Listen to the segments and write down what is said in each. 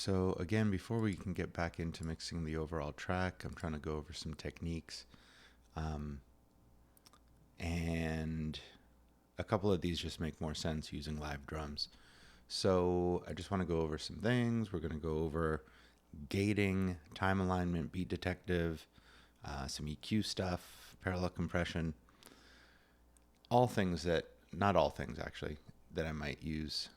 So again, before we can get back into mixing the overall track, I'm trying to go over some techniques. Um, and a couple of these just make more sense using live drums. So I just want to go over some things. We're going to go over gating, time alignment, beat detective, some EQ stuff, parallel compression, all things that, not all things actually, that I might use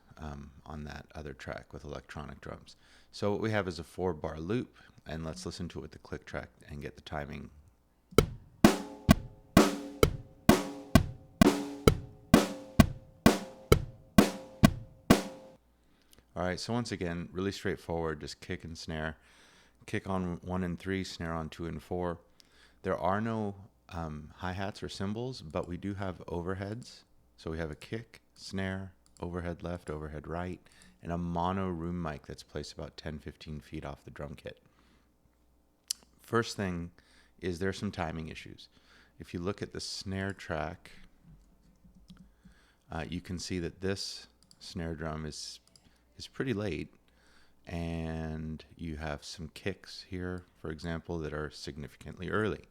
on that other track with electronic drums. So what we have is a 4-bar loop, and let's listen to it with the click track and get the timing. All right, so once again, really straightforward, just kick and snare. Kick on 1 and 3, snare on 2 and 4. There are no hi-hats or cymbals, but we do have overheads. So we have a kick, snare, overhead left, overhead right, and a mono room mic that's placed about 10-15 feet off the drum kit. First thing is there's some timing issues. If you look at the snare track, you can see that this snare drum is pretty late, and you have some kicks here, for example, that are significantly early.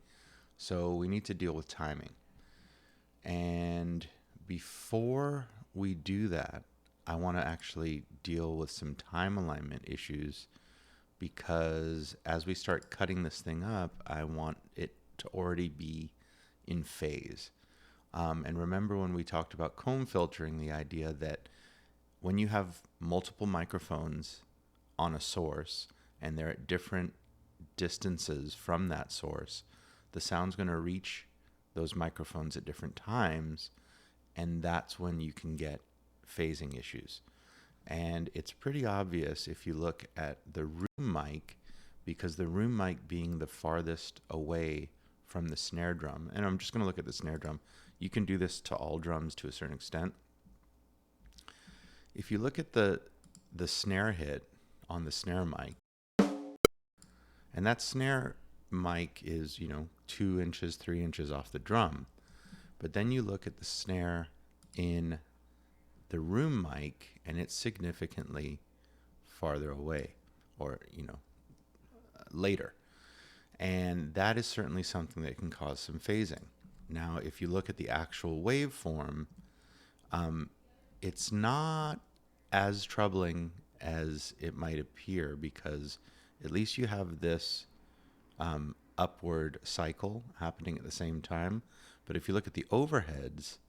So we need to deal with timing. And before we do that, I want to actually deal with some time alignment issues, because as we start cutting this thing up, I want it to already be in phase. And remember when we talked about comb filtering, the idea that when you have multiple microphones on a source and they're at different distances from that source, the sound's going to reach those microphones at different times, and that's when you can get phasing issues. And it's pretty obvious if you look at the room mic, because the room mic being the farthest away from the snare drum, and I'm just going to look at the snare drum. You can do this to all drums to a certain extent. If you look at the snare hit on the snare mic, and that snare mic is, 2 inches, 3 inches off the drum, but then you look at the snare in the room mic and it's significantly farther away, or later, and that is certainly something that can cause some phasing. Now if you look at the actual waveform, it's not as troubling as it might appear, because at least you have this upward cycle happening at the same time. But if you look at the overheads,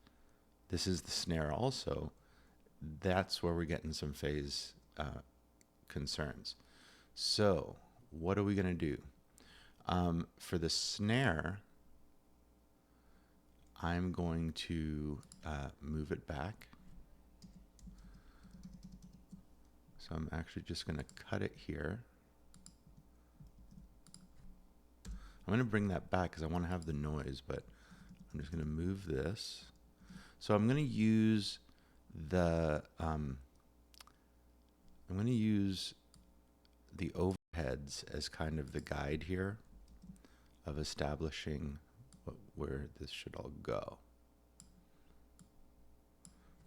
this is the snare also. That's where we're getting some phase concerns. So what are we going to do? For the snare, I'm going to move it back. So I'm actually just going to cut it here. I'm going to bring that back because I want to have the noise, but I'm just going to move this. So I'm going to use the overheads as kind of the guide here of establishing where this should all go.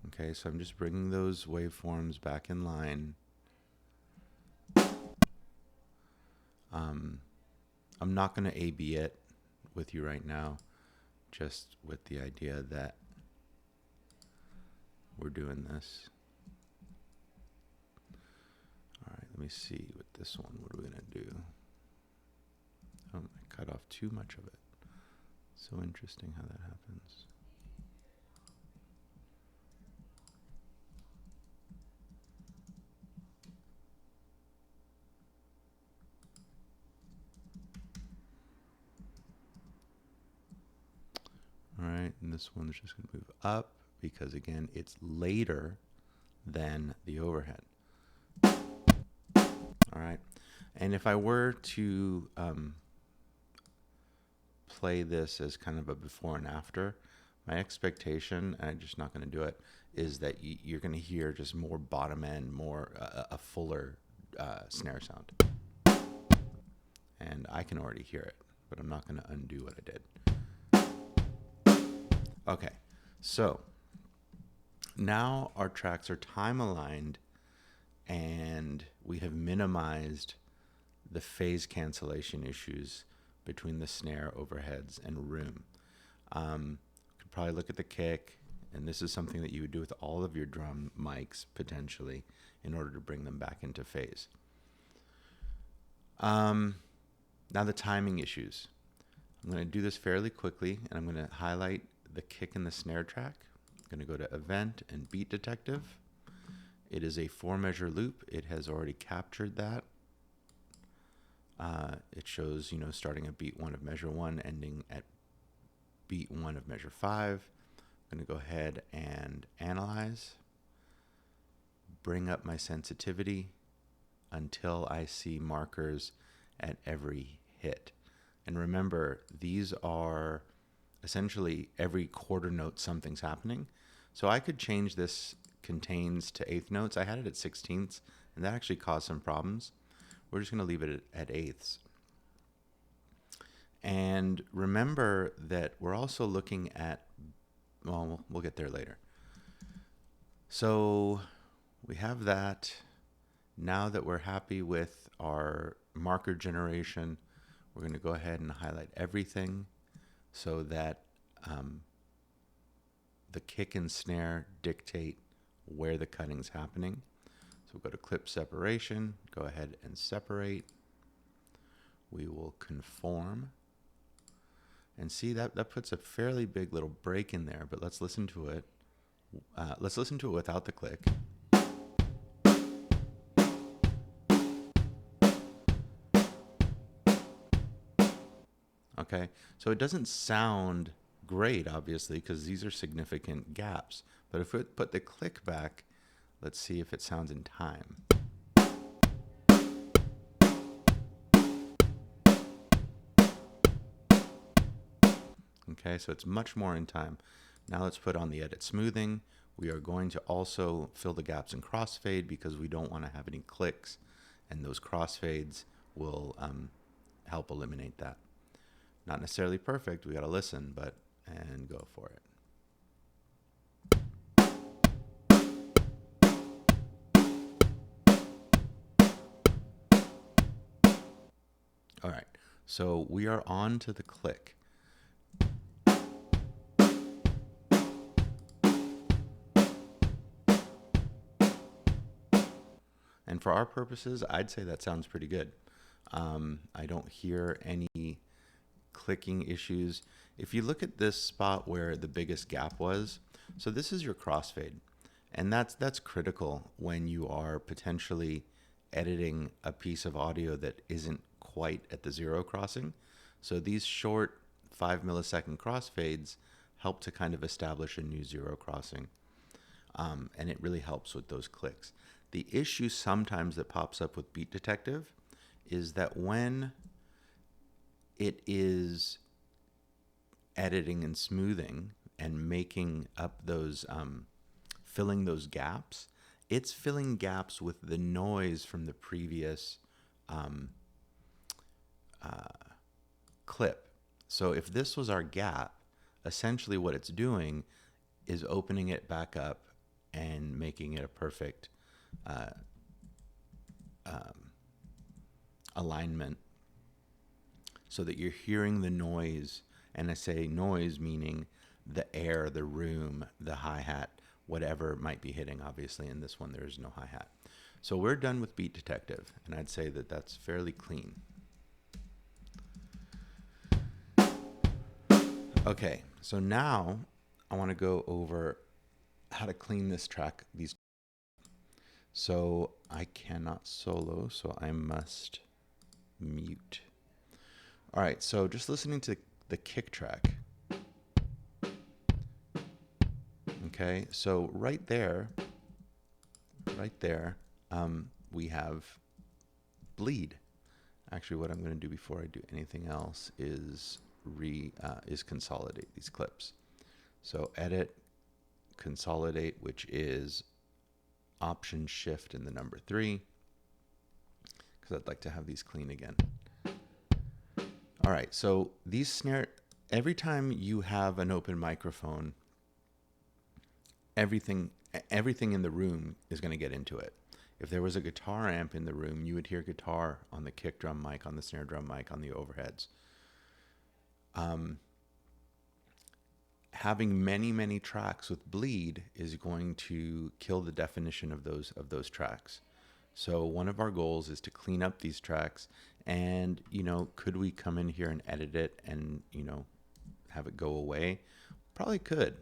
Okay, so I'm just bringing those waveforms back in line. I'm not going to A/B it with you right now, just with the idea that we're doing this. All right, let me see with this one. What are we going to do? Oh, I cut off too much of it. So interesting how that happens. All right, and this one's just going to move up because, again, it's later than the overhead. All right, and if I were to play this as kind of a before and after, my expectation, and I'm just not going to do it, is that you're going to hear just more bottom end, more a fuller snare sound. And I can already hear it, but I'm not going to undo what I did. Okay, so now our tracks are time aligned and we have minimized the phase cancellation issues between the snare, overheads, and room. You could probably look at the kick, and this is something that you would do with all of your drum mics potentially in order to bring them back into phase. Now the timing issues. I'm going to do this fairly quickly, and I'm going to highlight the kick and the snare track. I'm going to go to Event and Beat Detective. It is a 4-measure loop. It has already captured that. It shows, starting at beat 1 of measure 1, ending at beat 1 of measure 5. I'm going to go ahead and analyze, bring up my sensitivity until I see markers at every hit. And remember, these are essentially every quarter note something's happening. So I could change this contains to eighth notes. I had it at 16ths, and that actually caused some problems. We're just going to leave it at eighths. And remember that we're also looking at, well, we'll get there later. So we have that. Now that we're happy with our marker generation, we're going to go ahead and highlight everything so that the kick and snare dictate where the cutting's happening. So we'll go to clip separation, go ahead and separate. We will conform. And see that puts a fairly big little break in there, but let's listen to it. Let's listen to it without the click. Okay, so it doesn't sound great, obviously, because these are significant gaps. But if we put the click back, let's see if it sounds in time. Okay, so it's much more in time. Now let's put on the edit smoothing. We are going to also fill the gaps in crossfade because we don't want to have any clicks, and those crossfades will help eliminate that. Not necessarily perfect, we got to listen, and go for it. All right, so we are on to the click. And for our purposes, I'd say that sounds pretty good. I don't hear any clicking issues. If you look at this spot where the biggest gap was, so this is your crossfade, and that's critical when you are potentially editing a piece of audio that isn't quite at the zero crossing. So these short 5-millisecond crossfades help to kind of establish a new zero crossing, and it really helps with those clicks. The issue sometimes that pops up with Beat Detective is that when it is editing and smoothing and making up those, filling those gaps, it's filling gaps with the noise from the previous clip. So if this was our gap, essentially what it's doing is opening it back up and making it a perfect alignment so that you're hearing the noise. And I say noise meaning the air, the room, the hi-hat, whatever might be hitting. Obviously in this one there is no hi-hat. So we're done with Beat Detective, and I'd say that that's fairly clean. Okay, so now I want to go over how to clean this track. So I cannot solo, so I must mute. All right, so just listening to the kick track. Okay, so right there, we have bleed. Actually, what I'm going to do before I do anything else is consolidate these clips. So edit, consolidate, which is Option Shift and the number 3, because I'd like to have these clean again. All right, so these snare, every time you have an open microphone, everything in the room is going to get into it. If there was a guitar amp in the room, you would hear guitar on the kick drum mic, on the snare drum mic, on the overheads. Having many tracks with bleed is going to kill the definition of those tracks. So one of our goals is to clean up these tracks, and could we come in here and edit it and have it go away? Probably could,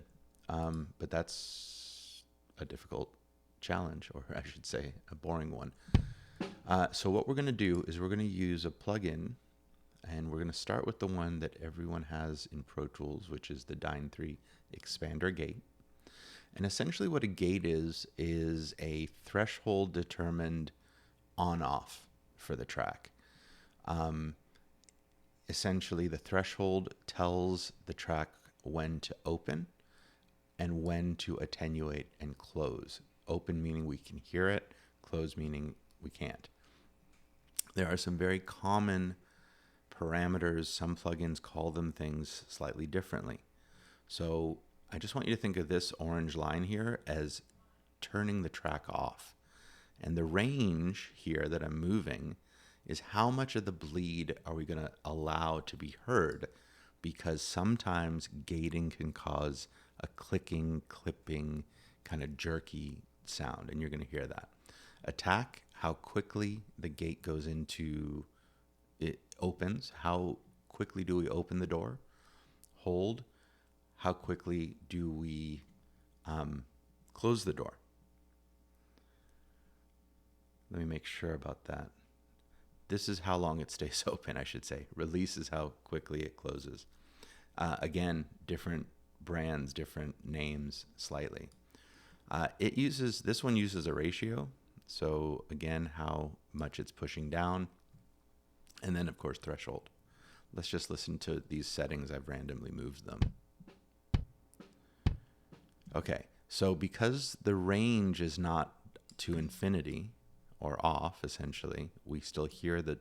but that's a difficult challenge, or I should say a boring one. So what we're going to do is we're going to use a plugin, and we're going to start with the one that everyone has in Pro Tools, which is the Dyne 3 Expander Gate. And essentially what a gate is a threshold determined on-off for the track. Essentially, the threshold tells the track when to open and when to attenuate and close. Open meaning we can hear it, close meaning we can't. There are some very common parameters. Some plugins call them things slightly differently. So I just want you to think of this orange line here as turning the track off. And the range here that I'm moving is how much of the bleed are we going to allow to be heard, because sometimes gating can cause a clicking, clipping, kind of jerky sound, and you're going to hear that. Attack, how quickly the gate goes into, it opens, how quickly do we open the door. Hold, how quickly do we close the door. Let me make sure about that. This is how long it stays open, I should say. Release is how quickly it closes. Again, different brands, different names slightly. This one uses a ratio. So again, how much it's pushing down. And then of course, threshold. Let's just listen to these settings. I've randomly moved them. Okay, so because the range is not to infinity or off, essentially, we still hear the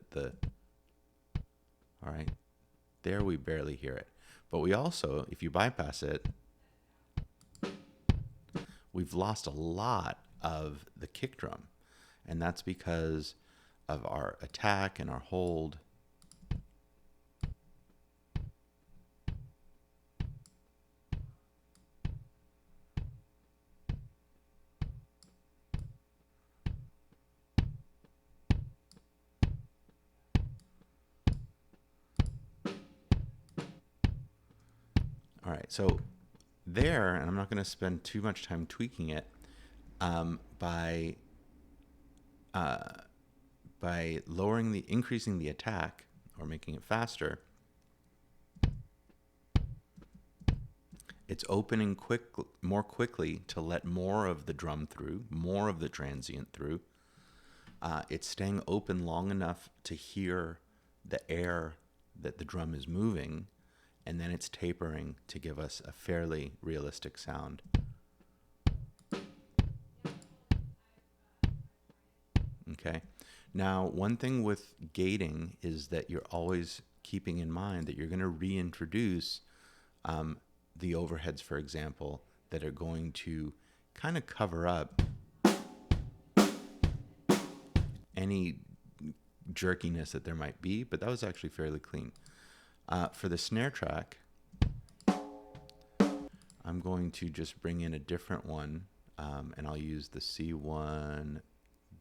all right, there we barely hear it. But we also, if you bypass it, we've lost a lot of the kick drum. And that's because of our attack and our hold. All right, so there, and I'm not going to spend too much time tweaking it, by increasing the attack or making it faster, it's opening more quickly to let more of the drum through, more of the transient through. It's staying open long enough to hear the air that the drum is moving, and then it's tapering to give us a fairly realistic sound. Okay. Now, one thing with gating is that you're always keeping in mind that you're going to reintroduce the overheads, for example, that are going to kind of cover up any jerkiness that there might be, but that was actually fairly clean. For the snare track, I'm going to just bring in a different one, and I'll use the C1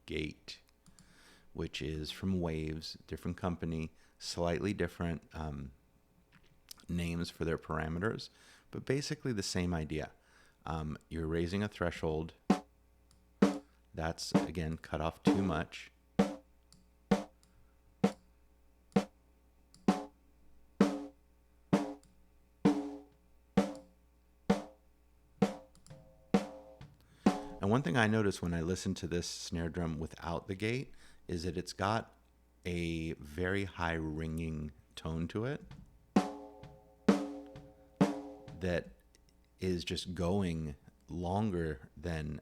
Gate, which is from Waves, different company, slightly different names for their parameters, but basically the same idea. You're raising a threshold. That's, again, cut off too much. And one thing I noticed when I listened to this snare drum without the gate is that it's got a very high ringing tone to it that is just going longer than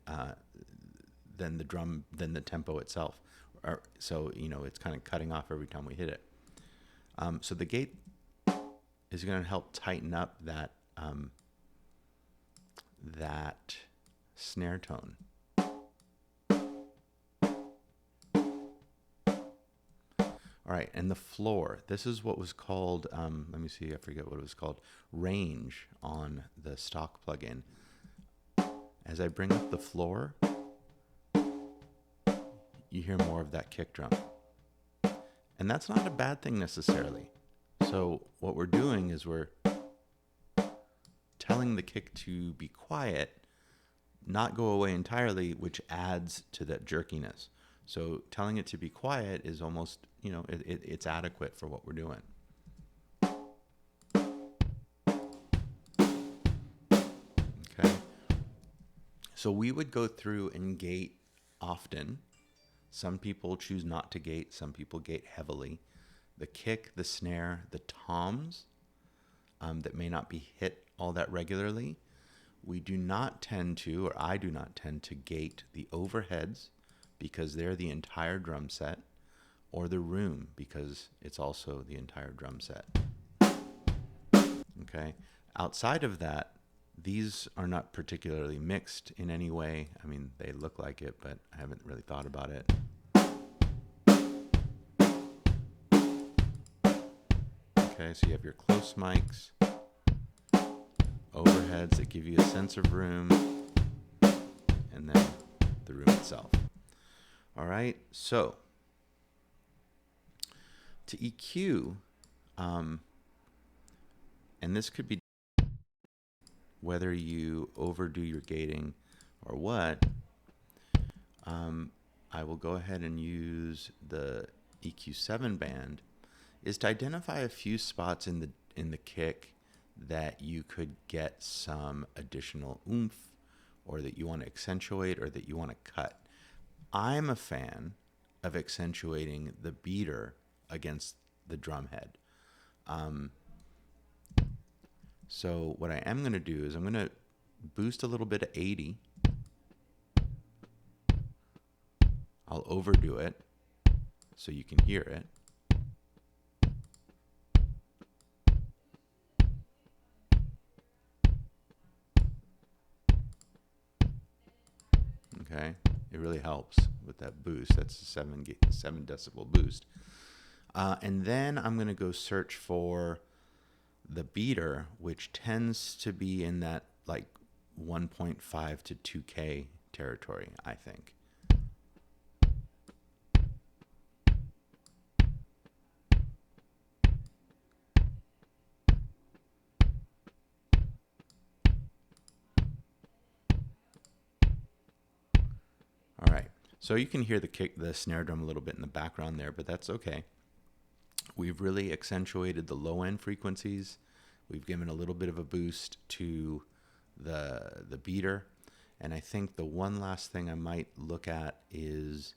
the tempo itself. So it's kind of cutting off every time we hit it. So the gate is going to help tighten up that snare tone. All right, and the floor. This is what was called, let me see, I forget what it was called, range on the stock plugin. As I bring up the floor, you hear more of that kick drum. And that's not a bad thing necessarily. So what we're doing is we're telling the kick to be quiet, not go away entirely, which adds to that jerkiness. So telling it to be quiet is almost, it's adequate for what we're doing. Okay. So we would go through and gate often. Some people choose not to gate. Some people gate heavily. The kick, the snare, the toms that may not be hit all that regularly. We do not tend to, or I do not tend to gate the overheads because they're the entire drum set, or the room because it's also the entire drum set. Okay. Outside of that, these are not particularly mixed in any way. I mean, they look like it, but I haven't really thought about it. Okay, so you have your close mics, overheads that give you a sense of room, and then the room itself. All right, so to EQ, and this could be whether you overdo your gating or what, I will go ahead and use the EQ7 band, is to identify a few spots in the kick that you could get some additional oomph, or that you want to accentuate, or that you want to cut. I'm a fan of accentuating the beater against the drum head. So what I am going to do is I'm going to boost a little bit of 80. I'll overdo it so you can hear it. Okay, it really helps with that boost. That's a 7 decibel boost. And then I'm going to go search for the beater, which tends to be in that like 1.5 to 2K territory, I think. All right, so you can hear the snare drum a little bit in the background there, but that's okay. We've really accentuated the low end frequencies. We've given a little bit of a boost to the beater. And I think the one last thing I might look at is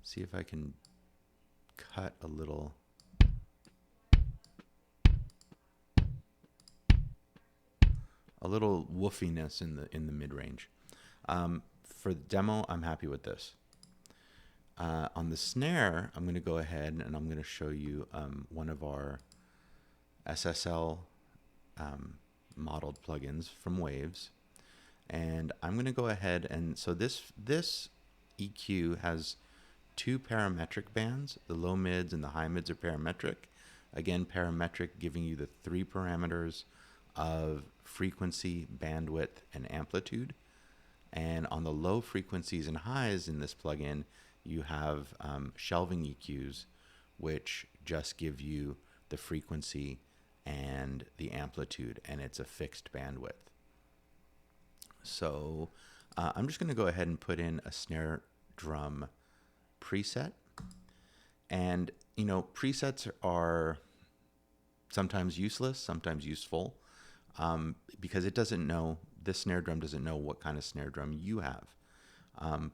see if I can cut a little. A little woofiness in the mid range. For the demo, I'm happy with this. On the snare, I'm going to go ahead and I'm going to show you one of our SSL modeled plugins from Waves. And I'm going to go ahead and, so this EQ has two parametric bands. The low mids and the high mids are parametric. Again, parametric giving you the 3 parameters of frequency, bandwidth, and amplitude. And on the low frequencies and highs in this plugin, you have shelving EQs, which just give you the frequency and the amplitude, and it's a fixed bandwidth. So I'm just going to go ahead and put in a snare drum preset. And, presets are sometimes useless, sometimes useful, because it doesn't know, this snare drum doesn't know what kind of snare drum you have.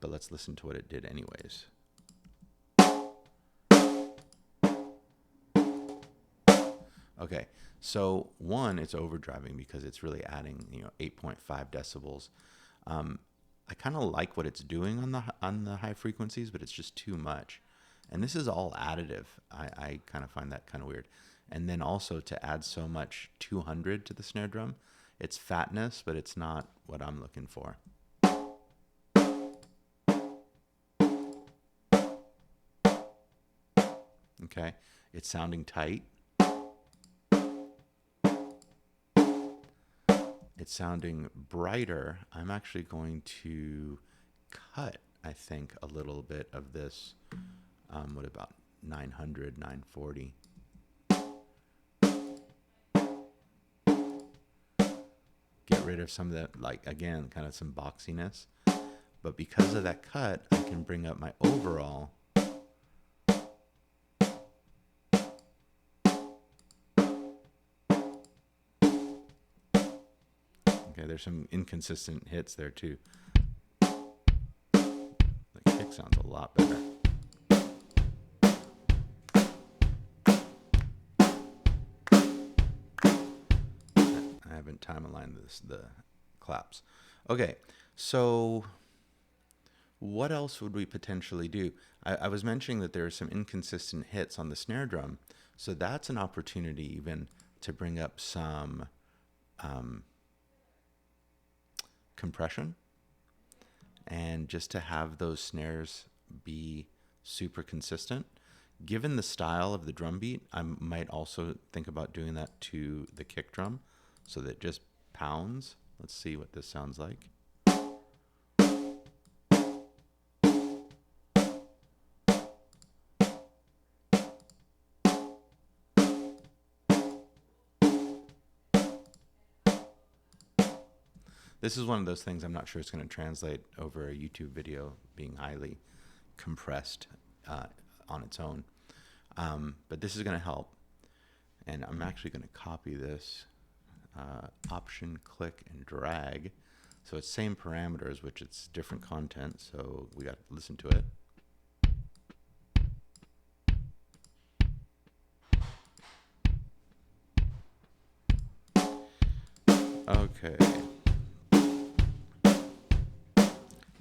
But let's listen to what it did anyways. Okay, so one, it's overdriving because it's really adding 8.5 decibels. I kind of like what it's doing on the high frequencies, but it's just too much. And this is all additive. I kind of find that kind of weird. And then also to add so much 200 to the snare drum, it's fatness, but it's not what I'm looking for. Okay, it's sounding tight. It's sounding brighter. I'm actually going to cut, I think, a little bit of this. What about 900, 940? Get rid of some of that, like, again, kind of some boxiness. But because of that cut, I can bring up my overall. Okay, there's some inconsistent hits there too. The kick sounds a lot better. I haven't time aligned the claps. Okay, so what else would we potentially do? I was mentioning that there are some inconsistent hits on the snare drum, so that's an opportunity even to bring up some compression, and just to have those snares be super consistent. Given the style of the drum beat, I might also think about doing that to the kick drum so that it just pounds. Let's see what this sounds like. This is one of those things I'm not sure it's going to translate over a YouTube video being highly compressed on its own. But this is going to help. And I'm actually going to copy this. Option, click, and drag. So it's same parameters, which it's different content. So we got to listen to it. Okay.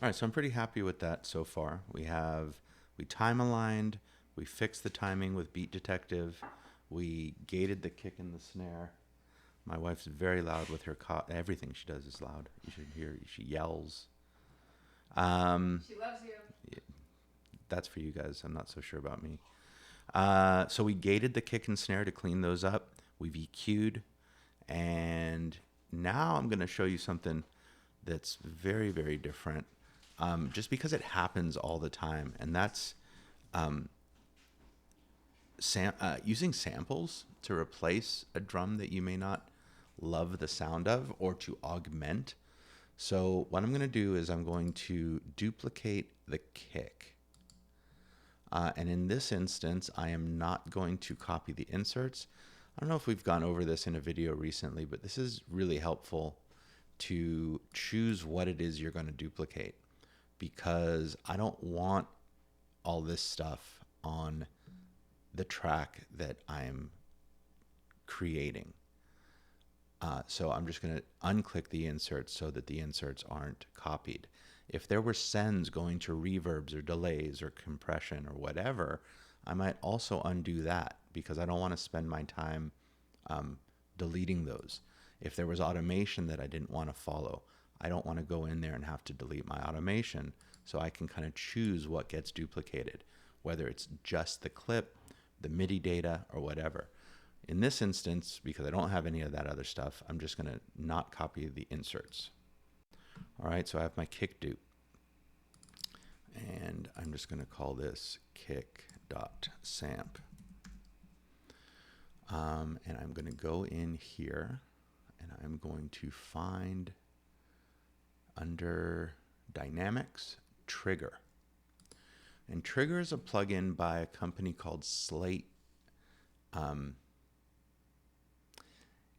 All right, so I'm pretty happy with that so far. We time aligned, we fixed the timing with Beat Detective, we gated the kick and the snare. My wife's very loud with her everything she does is loud. You should hear, she yells. She loves you. Yeah, that's for you guys. I'm not so sure about me. So we gated the kick and snare to clean those up. We've EQ'd, and now I'm going to show you something that's very, very different. Just because it happens all the time, and that's using samples to replace a drum that you may not love the sound of, or to augment. So what I'm going to do is I'm going to duplicate the kick. And in this instance, I am not going to copy the inserts. I don't know if we've gone over this in a video recently, but this is really helpful to choose what it is you're going to duplicate, because I don't want all this stuff on the track that I'm creating. So I'm just going to unclick the inserts so that the inserts aren't copied. If there were sends going to reverbs or delays or compression or whatever, I might also undo that, because I don't want to spend my time deleting those. If there was automation that I didn't want to follow, I don't want to go in there and have to delete my automation, so I can kind of choose what gets duplicated, whether it's just the clip, the MIDI data, or whatever. In this instance, because I don't have any of that other stuff, I'm just going to not copy the inserts. All right, so I have my kick dupe, and I'm just going to call this kick.samp. And I'm going to go in here, and I'm going to find under Dynamics, Trigger. And Trigger is a plugin by a company called Slate.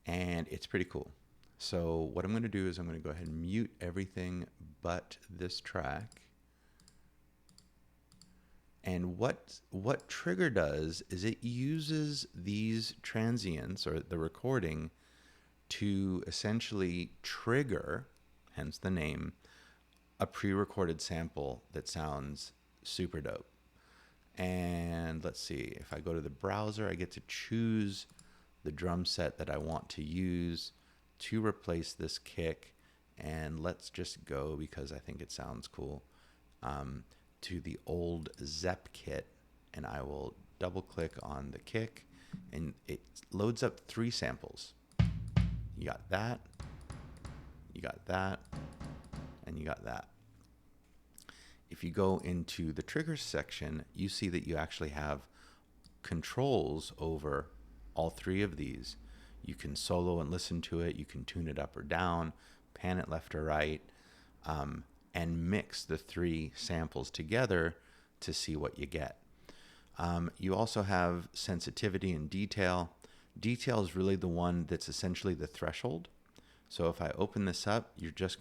And it's pretty cool. So what I'm going to do is I'm going to go ahead and mute everything but this track. And what Trigger does is it uses these transients, or the recording, to essentially trigger, hence the name, a pre-recorded sample that sounds super dope. And let's see, if I go to the browser, I get to choose the drum set that I want to use to replace this kick. And let's just go, because I think it sounds cool, to the old Zepp kit. and I will double click on the kick, and it loads up 3 samples. You got that, you got that, and you got that. If you go into the triggers section, you see that you actually have controls over all 3 of these. You can solo and listen to it, you can tune it up or down, pan it left or right, and mix the 3 samples together to see what you get. You also have sensitivity and detail. Detail is really the one that's essentially the threshold. So if I open this up, you're just,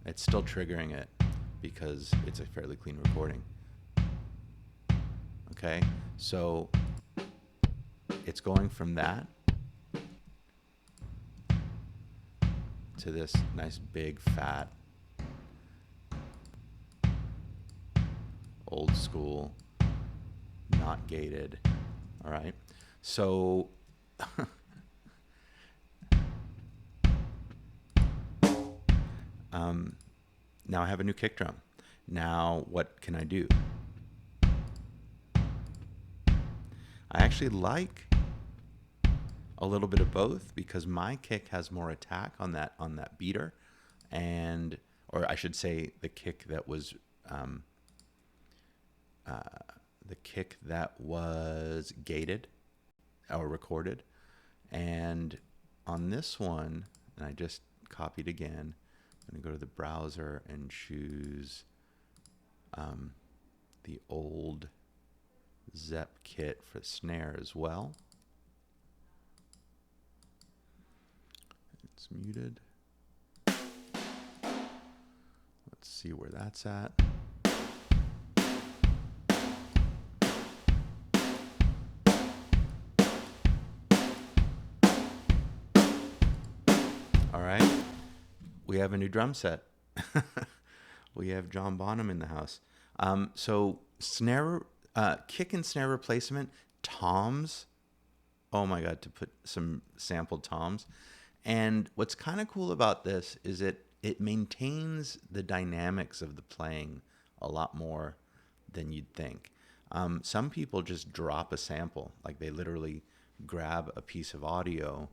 it's still triggering it because it's a fairly clean recording. Okay, so it's going from that to this nice big fat old school, not gated. All right, so now I have a new kick drum. Now what can I do? I actually like a little bit of both because my kick has more attack on that beater, and or I should say the kick that was gated or recorded. And on this one, and I just copied again, I'm going to go to the browser and choose the old Zep kit for snare as well. It's muted. Let's see where that's at. All right, we have a new drum set. We have John Bonham in the house. So snare, kick and snare replacement, toms. Oh my God, to put some sampled toms. And what's kind of cool about this is it maintains the dynamics of the playing a lot more than you'd think. Some people just drop a sample, like they literally grab a piece of audio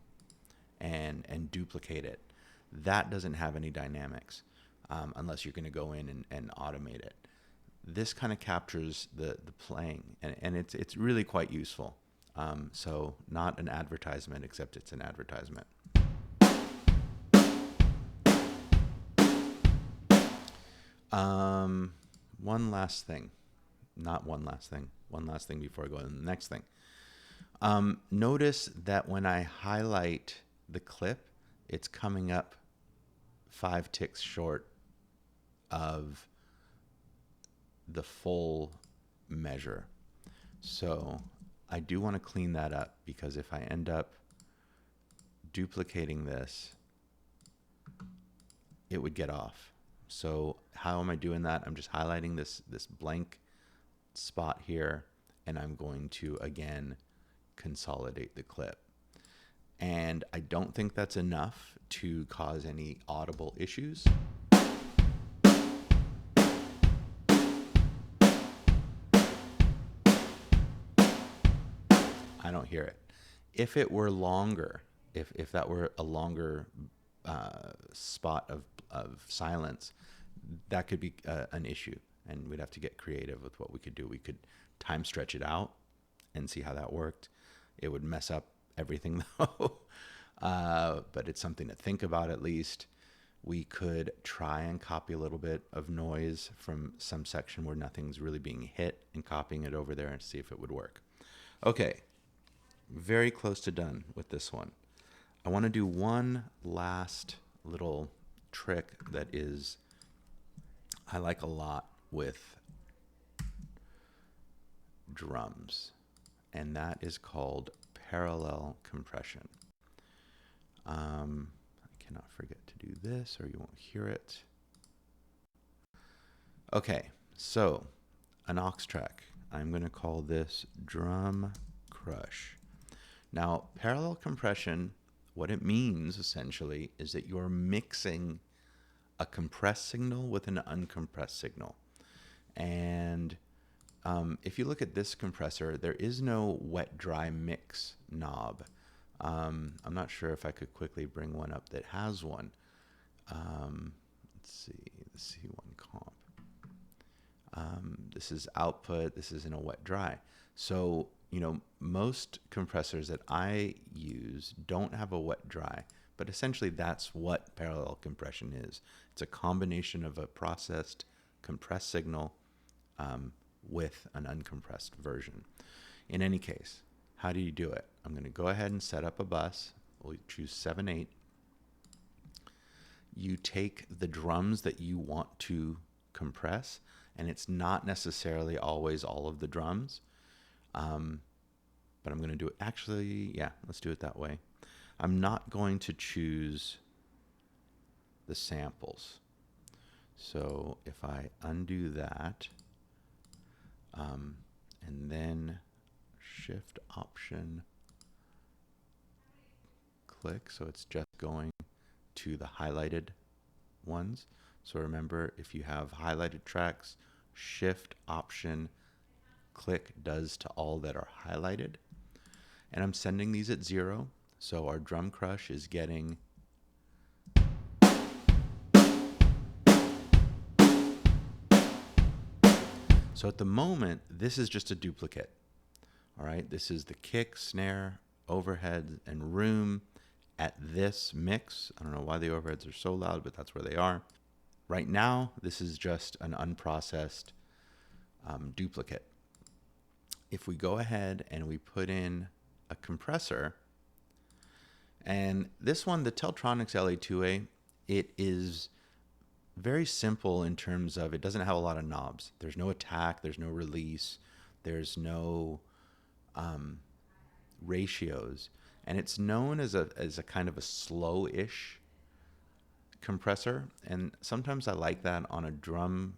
and duplicate it. That doesn't have any dynamics unless you're going to go in and automate it. This kind of captures the playing, and it's really quite useful. So not an advertisement, except it's an advertisement. One last thing before I go to the next thing. Notice that when I highlight the clip, it's coming up 5 ticks short of the full measure. So I do want to clean that up, because if I end up duplicating this, it would get off. So how am I doing that? I'm just highlighting this blank spot here, and I'm going to again consolidate the clip. And I don't think that's enough to cause any audible issues. I don't hear it. If it were longer, if that were a longer spot of silence, that could be an issue, and we'd have to get creative with what we could do. We could time stretch it out and see how that worked. It would mess up everything though, but it's something to think about at least. We could try and copy a little bit of noise from some section where nothing's really being hit and copying it over there and see if it would work. Okay, very close to done with this one. I want to do one last little trick that I like a lot with drums, and that is called parallel compression. I cannot forget to do this or you won't hear it. Okay, so an aux track. I'm going to call this Drum Crush. Now, parallel compression, what it means essentially is that you're mixing a compressed signal with an uncompressed signal. And if you look at this compressor, there is no wet-dry mix knob. I'm not sure if I could quickly bring one up that has one. Let's see, the C1 comp. This is output. This is in a wet-dry. So, you know, most compressors that I use don't have a wet-dry, but essentially that's what parallel compression is. It's a combination of a processed compressed signal with an uncompressed version. In any case, how do you do it? I'm going to go ahead and set up a bus. We'll choose 7/8. You take the drums that you want to compress, and it's not necessarily always all of the drums. But I'm going to do it. Actually, yeah, let's do it that way. I'm not going to choose the samples. So if I undo that, and then Shift Option click, so it's just going to the highlighted ones. So remember, if you have highlighted tracks, Shift Option click does to all that are highlighted. And I'm sending these at 0, so our drum crush is getting so at the moment, this is just a duplicate. All right, this is the kick, snare, overhead, and room at this mix. I don't know why the overheads are so loud, but that's where they are. Right now, this is just an unprocessed duplicate. If we go ahead and we put in a compressor, and this one, the Teltronics LA2A, it is very simple in terms of it doesn't have a lot of knobs. There's no attack, there's no release, there's no ratios, and it's known as a kind of a slow-ish compressor. And sometimes I like that on a drum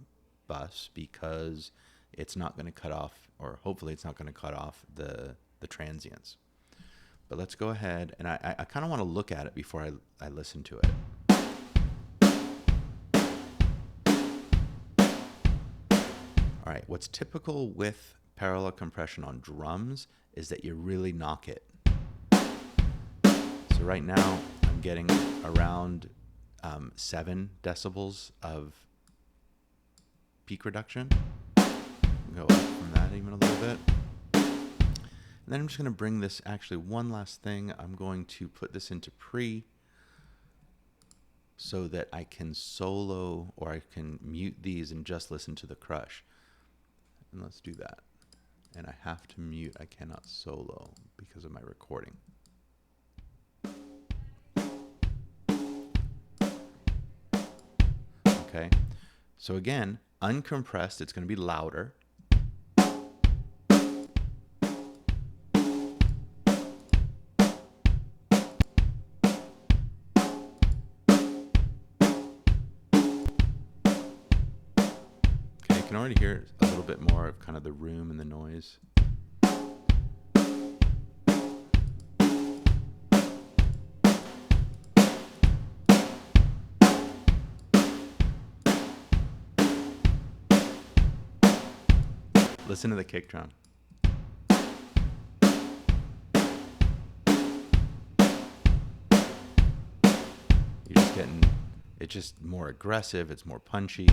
bus because it's not going to cut off, or hopefully it's not going to cut off the transients. But let's go ahead, and I kind of want to look at it before I listen to it. All right, what's typical with parallel compression on drums is that you really knock it. So right now I'm getting around 7 decibels of peak reduction. Go up from that even a little bit. And then I'm just going to bring this, actually one last thing, I'm going to put this into pre so that I can solo, or I can mute these and just listen to the crush. And let's do that. And I have to mute, I cannot solo because of my recording. Okay, so again, uncompressed, it's going to be louder. Okay, you can already hear a little bit more of kind of the room and the noise. Listen to the kick drum. You're just getting, it's just more aggressive, it's more punchy.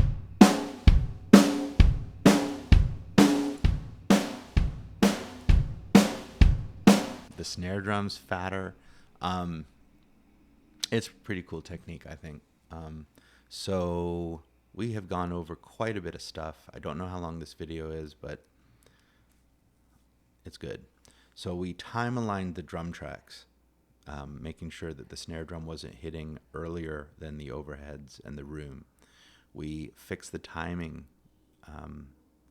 The snare drum's fatter. It's a pretty cool technique, I think. So we have gone over quite a bit of stuff. I don't know how long this video is, but it's good. So we time aligned the drum tracks, making sure that the snare drum wasn't hitting earlier than the overheads and the room. We fixed the timing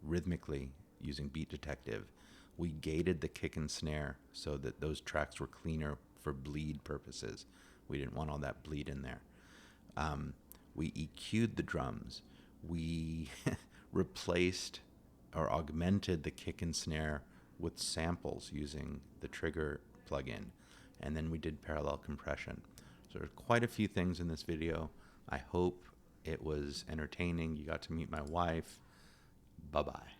rhythmically using Beat Detective. We gated the kick and snare so that those tracks were cleaner for bleed purposes. We didn't want all that bleed in there. We EQ'd the drums. We replaced or augmented the kick and snare with samples using the Trigger plugin. And then we did parallel compression. So there's quite a few things in this video. I hope it was entertaining. You got to meet my wife. Bye bye.